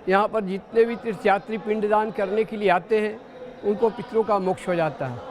यहाँ पर जितने भी तीर्थयात्री पिंडदान करने के लिए आते हैं उनको पितरों का मोक्ष हो जाता है।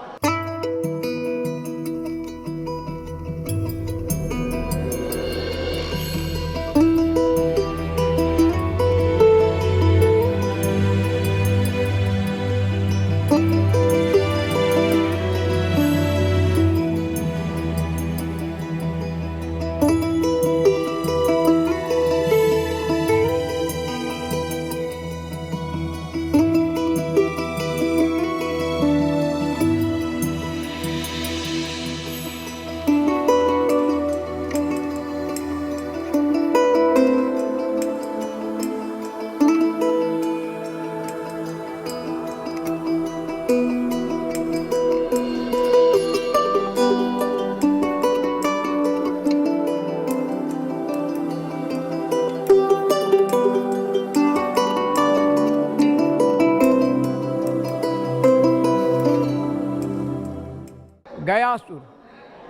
गयासुर,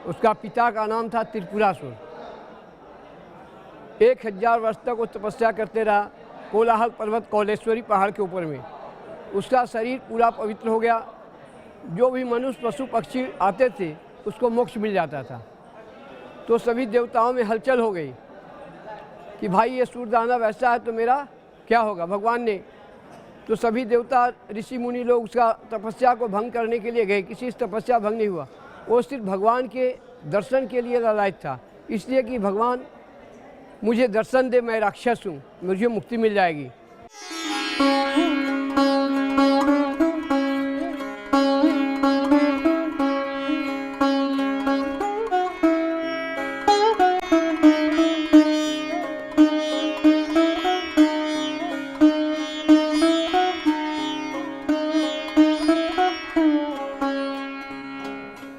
उसका पिता का नाम था त्रिपुरासुर। 1000 वर्ष तक वो तपस्या करते रहा कोलाहल पर्वत कौलेश्वरी पहाड़ के ऊपर में। उसका शरीर पूरा पवित्र हो गया। जो भी मनुष्य पशु पक्षी आते थे उसको मोक्ष मिल जाता था। तो सभी देवताओं में हलचल हो गई कि भाई ये सूरदानव ऐसा है तो मेरा क्या होगा। भगवान ने तो सभी देवता ऋषि मुनि लोग उसका तपस्या को भंग करने के लिए गए। किसी से तपस्या भंग नहीं हुआ। वो सिर्फ भगवान के दर्शन के लिए लालायित था, इसलिए कि भगवान मुझे दर्शन दे, मैं राक्षस हूँ, मुझे मुक्ति मिल जाएगी।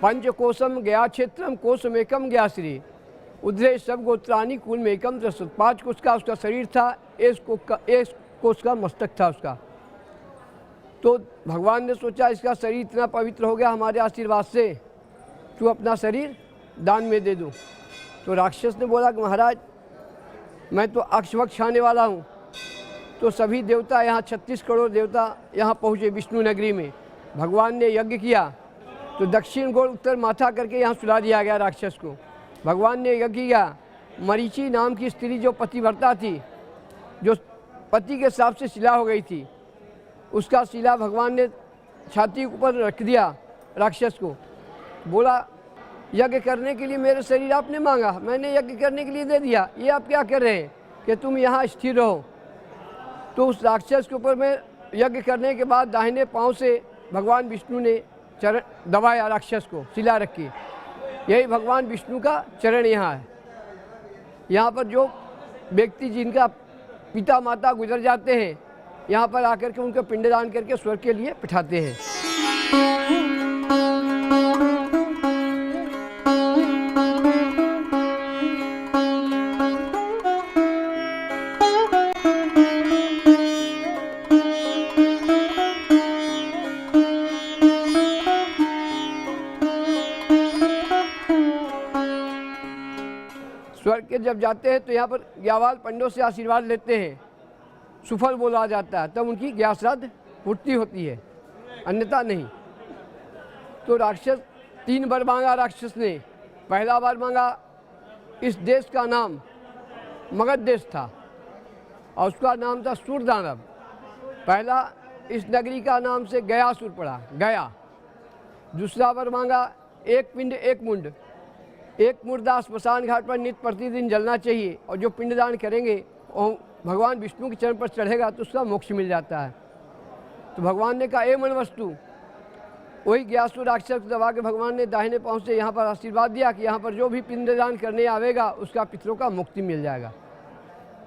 पंचकोशम गया क्षेत्रम कोशमेकम गया श्री उधरे सब गोत्रानी कुल में एकम दशरथ। 5 कोश का उसका शरीर था, 1 कोश का मस्तक था उसका। तो भगवान ने सोचा इसका शरीर इतना पवित्र हो गया हमारे आशीर्वाद से, तू अपना शरीर दान में दे दूँ। तो राक्षस ने बोला कि महाराज मैं तो अक्षवक्ष आने वाला हूँ। तो सभी देवता यहाँ 36 करोड़ देवता यहाँ पहुँचे विष्णु नगरी में। भगवान ने यज्ञ किया तो दक्षिण गोल उत्तर माथा करके यहाँ सुला दिया गया राक्षस को। भगवान ने यज्ञ किया। मरीचि नाम की स्त्री जो पतिव्रता थी, जो पति के हिसाब से शिला हो गई थी, उसका शिला भगवान ने छाती के ऊपर रख दिया राक्षस को। बोला यज्ञ करने के लिए मेरे शरीर आपने मांगा, मैंने यज्ञ करने के लिए दे दिया, ये आप क्या कर रहे हैं कि तुम यहाँ स्थिर रहो। तो उस राक्षस के ऊपर में यज्ञ करने के बाद दाहिने पाँव से भगवान विष्णु ने चरण दबाया राक्षस को, शिला रखी। यही भगवान विष्णु का चरण यहाँ है। यहाँ पर जो व्यक्ति जिनका पिता माता गुजर जाते हैं, यहाँ पर आकर के उनका पिंडदान करके स्वर्ग के लिए पिठाते हैं। स्वर्ग के जब जाते हैं तो यहाँ पर ग्यावाल पंडों से आशीर्वाद लेते हैं, सुफल बोला जाता है, तब उनकी ज्ञाश्राद्ध पूर्ति होती है, अन्यथा नहीं। तो राक्षस 3 बार मांगा राक्षस ने। पहला बार मांगा, इस देश का नाम मगध देश था और उसका नाम था सूरदानव। पहला इस नगरी का नाम से गयासुर पड़ा, गया। दूसरा बार मांगा, 1 पिंड 1 मुंड, 1 मुर्दा स्मशान घाट पर नित्य प्रतिदिन जलना चाहिए और जो पिंडदान करेंगे और भगवान विष्णु के चरण पर चढ़ेगा तो उसका मोक्ष मिल जाता है। तो भगवान ने कहा ए मन वस्तु, वही ग्यासुर राक्षस को दबा के भगवान ने दाहिने पाँव से यहाँ पर आशीर्वाद दिया कि यहाँ पर जो भी पिंडदान करने आवेगा उसका पितरों का मुक्ति मिल जाएगा।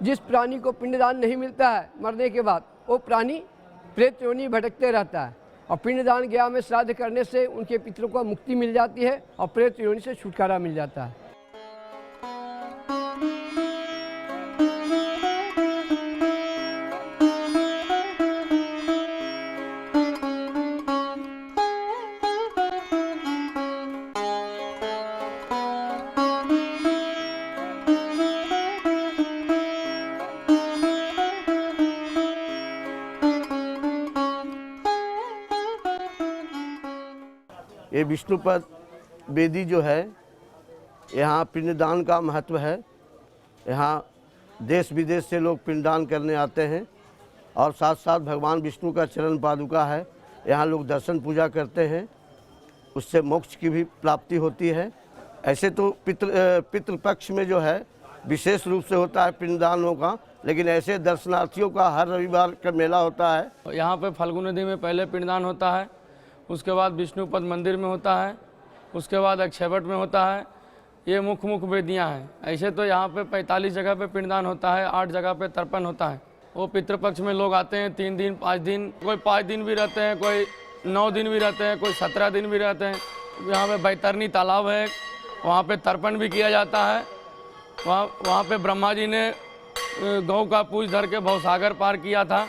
जिस प्राणी को पिंडदान नहीं मिलता है मरने के बाद, वो प्राणी प्रेत योनि भटकते रहता है और पिंडदान गया में श्राद्ध करने से उनके पितरों को मुक्ति मिल जाती है और प्रेत योनि से छुटकारा मिल जाता है। ये विष्णुपद वेदी जो है, यहाँ पिंडदान का महत्व है। यहाँ देश विदेश से लोग पिंडदान करने आते हैं और साथ साथ भगवान विष्णु का चरण पादुका है, यहाँ लोग दर्शन पूजा करते हैं, उससे मोक्ष की भी प्राप्ति होती है। ऐसे तो पितृपक्ष में जो है विशेष रूप से होता है पिंडदानों का, लेकिन ऐसे दर्शनार्थियों का हर रविवार का मेला होता है। यहाँ पे फाल्गु नदी में पहले पिंडदान होता है, उसके बाद विष्णुपद मंदिर में होता है, उसके बाद अक्षयवट में होता है। ये मुख्य वेदियाँ हैं। ऐसे तो यहाँ पे 45 जगह पे पिंडदान होता है, 8 जगह पे तर्पण होता है। वो पितृपक्ष में लोग आते हैं 3 दिन 5 दिन, कोई 5 दिन भी रहते हैं, कोई 9 दिन भी रहते हैं, कोई 17 दिन भी रहते हैं। यहाँ पे बैतरनी तालाब है, वहाँ पे तर्पण भी किया जाता है। वहाँ पे ब्रह्मा जी ने गौ का पूछ धर के भवसागर पार किया था।